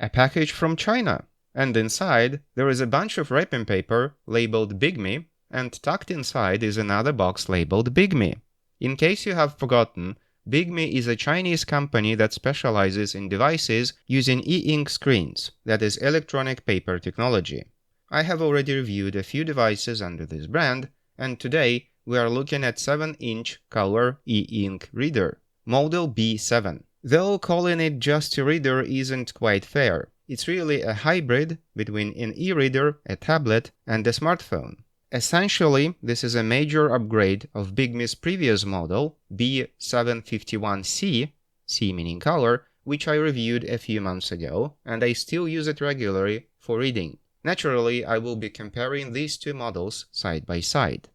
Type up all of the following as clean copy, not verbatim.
a package from China, and inside there is a bunch of wrapping paper labeled Bigme, and tucked inside is another box labeled Bigme. In case you have forgotten, Bigme is a Chinese company that specializes in devices using e-ink screens, that is electronic paper technology. I have already reviewed a few devices under this brand, and today we are looking at 7-inch color e-ink reader, model B7. Though calling it just a reader isn't quite fair. It's really a hybrid between an e-reader, a tablet, and a smartphone. Essentially, this is a major upgrade of Bigme's previous model, B751C, C meaning color, which I reviewed a few months ago, and I still use it regularly for reading. Naturally, I will be comparing these two models side by side.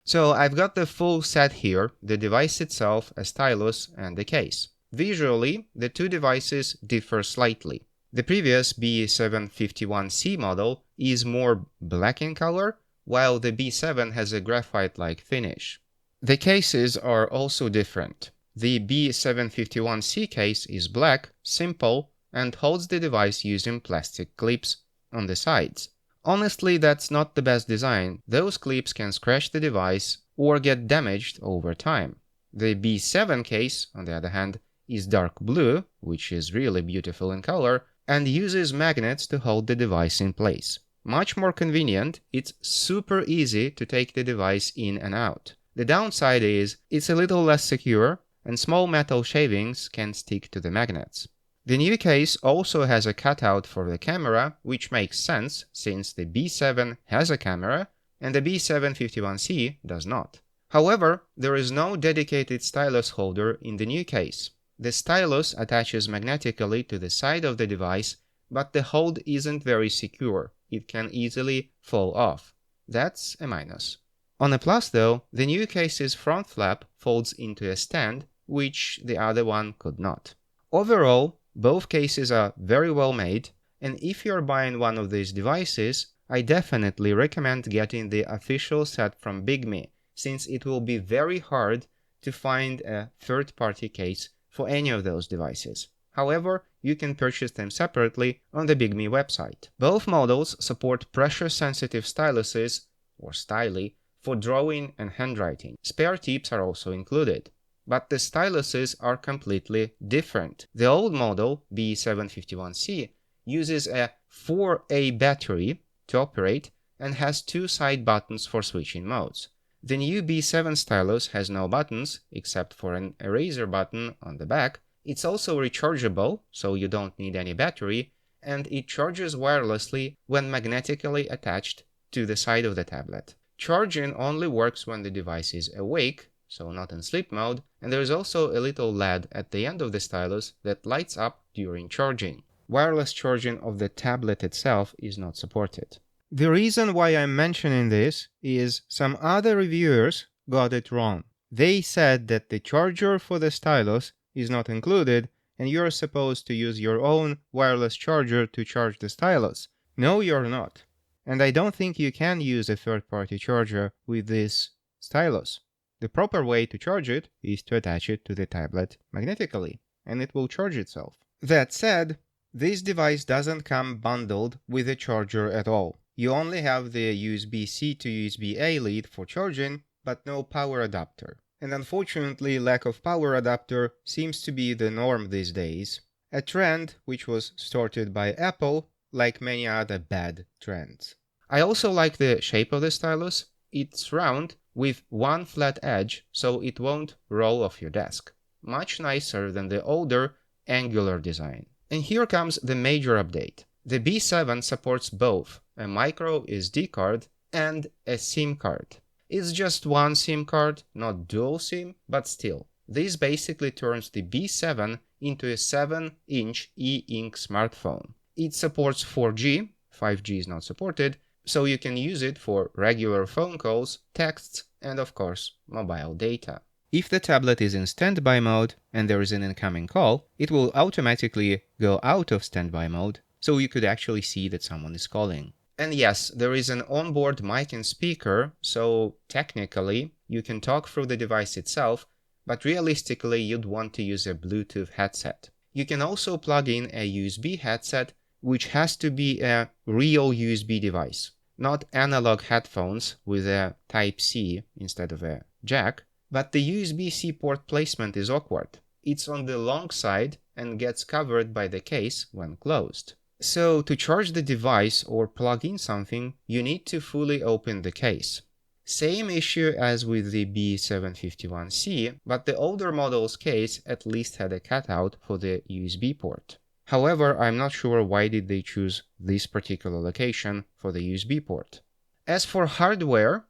So I've got the full set here, the device itself, a stylus, and the case. Visually, the two devices differ slightly. The previous B751C model is more black in color, while the B7 has a graphite-like finish. The cases are also different. The B751C case is black, simple, and holds the device using plastic clips on the sides. Honestly, that's not the best design. Those clips can scratch the device or get damaged over time. The B7 case, on the other hand, is dark blue, which is really beautiful in color, and uses magnets to hold the device in place. Much more convenient, it's super easy to take the device in and out. The downside is it's a little less secure, and small metal shavings can stick to the magnets. The new case also has a cutout for the camera, which makes sense since the B7 has a camera and the B751C does not. However, there is no dedicated stylus holder in the new case. The stylus attaches magnetically to the side of the device, but the hold isn't very secure. It can easily fall off. That's a minus. On a plus though, the new case's front flap folds into a stand, which the other one could not. Overall, both cases are very well made, and if you're buying one of these devices, I definitely recommend getting the official set from Bigme, since it will be very hard to find a third-party case for any of those devices. However, you can purchase them separately on the Bigme website. Both models support pressure-sensitive styluses, or styli, for drawing and handwriting. Spare tips are also included. But the styluses are completely different. The old model, B751C, uses a 4A battery to operate and has two side buttons for switching modes. The new B7 stylus has no buttons, except for an eraser button on the back. It's also rechargeable, so you don't need any battery, and it charges wirelessly when magnetically attached to the side of the tablet. Charging only works when the device is awake, so not in sleep mode, and there is also a little LED at the end of the stylus that lights up during charging. Wireless charging of the tablet itself is not supported. The reason why I'm mentioning this is some other reviewers got it wrong. They said that the charger for the stylus is not included and you're supposed to use your own wireless charger to charge the stylus. No, you're not. And I don't think you can use a third-party charger with this stylus. The proper way to charge it is to attach it to the tablet magnetically, and it will charge itself. That said, this device doesn't come bundled with a charger at all. You only have the USB-C to USB-A lead for charging, but no power adapter. And unfortunately, lack of power adapter seems to be the norm these days, a trend which was started by Apple, like many other bad trends. I also like the shape of the stylus. It's round with one flat edge, so it won't roll off your desk. Much nicer than the older, angular design. And here comes the major update. The B7 supports both a micro SD card and a SIM card. It's just one SIM card, not dual SIM, but still. This basically turns the B7 into a 7-inch e-ink smartphone. It supports 4G, 5G is not supported, so you can use it for regular phone calls, texts, and of course, mobile data. If the tablet is in standby mode and there is an incoming call, it will automatically go out of standby mode, so you could actually see that someone is calling. And yes, there is an onboard mic and speaker, so technically you can talk through the device itself, but realistically you'd want to use a Bluetooth headset. You can also plug in a USB headset, which has to be a real USB device, not analog headphones with a Type-C instead of a jack, but the USB-C port placement is awkward. It's on the long side and gets covered by the case when closed. So to charge the device or plug in something, you need to fully open the case. Same issue as with the B751C, but the older model's case at least had a cutout for the USB port. However, I'm not sure why did they choose this particular location for the USB port. As for hardware,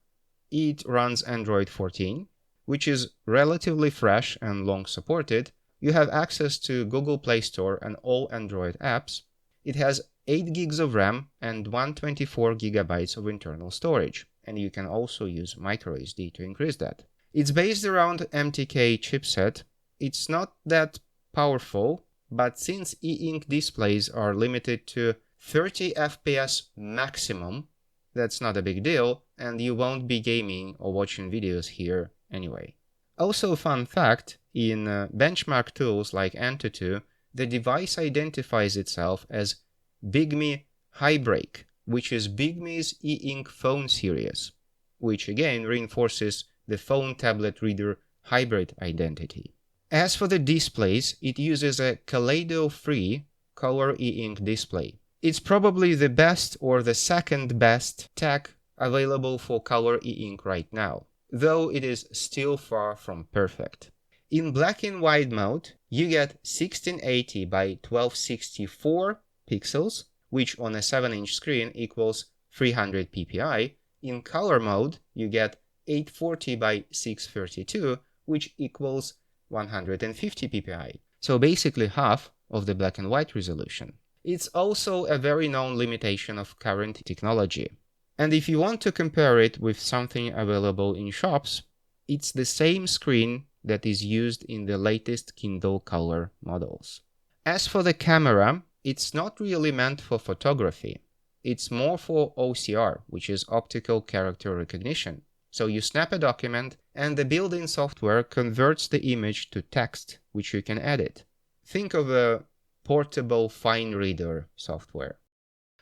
it runs Android 14, which is relatively fresh and long supported. You have access to Google Play Store and all Android apps. It has 8 gigs of RAM and 124 gigabytes of internal storage, and you can also use microSD to increase that. It's based around MTK chipset. It's not that powerful, but since e-ink displays are limited to 30 FPS maximum, that's not a big deal, and you won't be gaming or watching videos here anyway. Also, fun fact, in benchmark tools like Antutu, the device identifies itself as Bigme Highbreak, which is Bigme's e-ink phone series, which again reinforces the phone-tablet reader hybrid identity. As for the displays, it uses a Kaleido-free color e-ink display. It's probably the best or the second best tech available for color e-ink right now, though it is still far from perfect. In black and white mode, you get 1680 by 1264 pixels, which on a 7-inch screen equals 300 ppi. In color mode, you get 840 by 632, which equals 150 ppi, so basically half of the black and white resolution. It's also a very known limitation of current technology. And if you want to compare it with something available in shops, it's the same screen that is used in the latest Kindle Color models. As for the camera, it's not really meant for photography. It's more for OCR, which is optical character recognition. So you snap a document and the built-in software converts the image to text, which you can edit. Think of a portable fine reader software.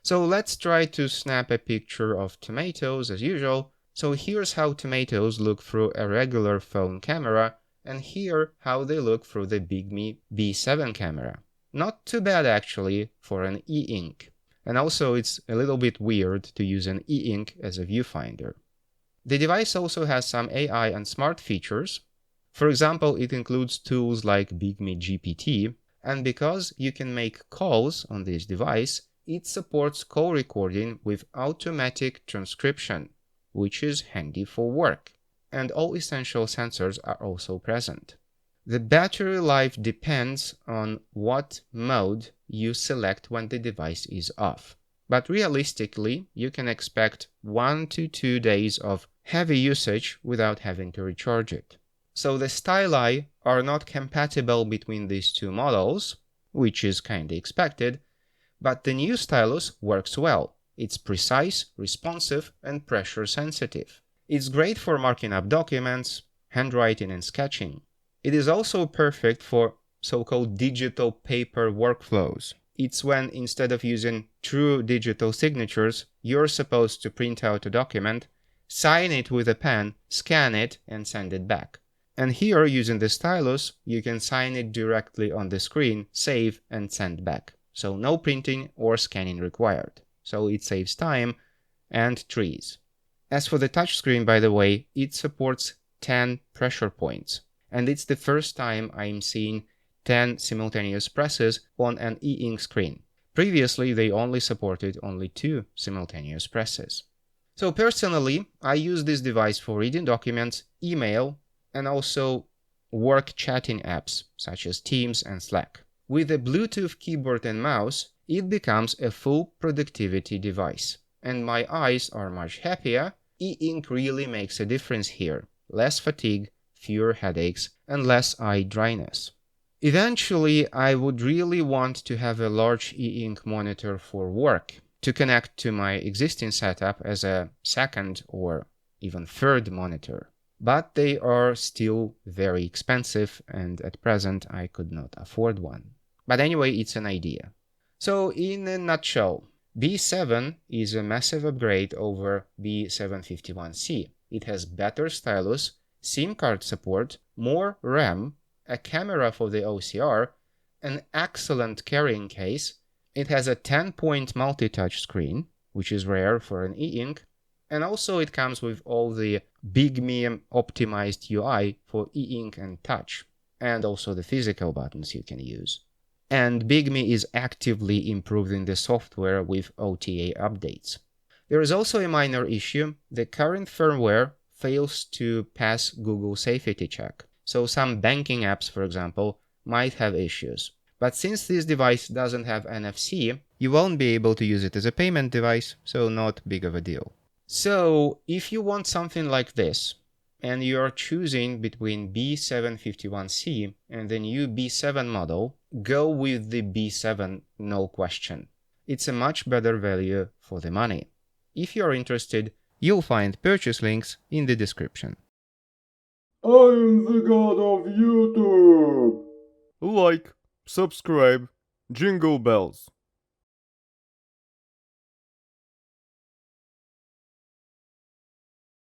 So let's try to snap a picture of tomatoes as usual. So here's how tomatoes look through a regular phone camera, and here how they look through the Bigme B7 camera. Not too bad actually for an e-ink. And also it's a little bit weird to use an e-ink as a viewfinder. The device also has some AI and smart features. For example, it includes tools like Bigme GPT, and because you can make calls on this device, it supports call recording with automatic transcription, which is handy for work. And all essential sensors are also present. The battery life depends on what mode you select when the device is off. But realistically, you can expect 1 to 2 days of heavy usage without having to recharge it. So the styli are not compatible between these two models, which is kinda expected, but the new stylus works well. It's precise, responsive, and pressure sensitive. It's great for marking up documents, handwriting, and sketching. It is also perfect for so-called digital paper workflows. It's when instead of using true digital signatures, you're supposed to print out a document, sign it with a pen, scan it, and send it back. And here, using the stylus, you can sign it directly on the screen, save, and send back. So no printing or scanning required. So it saves time and trees. As for the touchscreen, by the way, it supports 10 pressure points. And it's the first time I'm seeing 10 simultaneous presses on an e-ink screen. Previously, they only supported 2 simultaneous presses. So personally, I use this device for reading documents, email, and also work chatting apps such as Teams and Slack. With a Bluetooth keyboard and mouse, it becomes a full productivity device. And my eyes are much happier. E-ink really makes a difference here. Less fatigue, fewer headaches, and less eye dryness. Eventually, I would really want to have a large e-ink monitor for work to connect to my existing setup as a second or even third monitor. But they are still very expensive, and at present I could not afford one. But anyway, it's an idea. So in a nutshell, B7 is a massive upgrade over B751C. It has better stylus, SIM card support, more RAM, a camera for the OCR, an excellent carrying case. It has a 10-point multi-touch screen, which is rare for an e-ink, and also it comes with all the Bigme optimized UI for e-ink and touch, and also the physical buttons you can use. And Bigme is actively improving the software with OTA updates. There is also a minor issue. The current firmware fails to pass Google safety check. So some banking apps, for example, might have issues. But since this device doesn't have NFC, you won't be able to use it as a payment device, so not big of a deal. So if you want something like this, and you are choosing between B751C and the new B7 model, go with the B7, no question. It's a much better value for the money. If you are interested, you'll find purchase links in the description. I am the god of YouTube! Like, subscribe, jingle bells.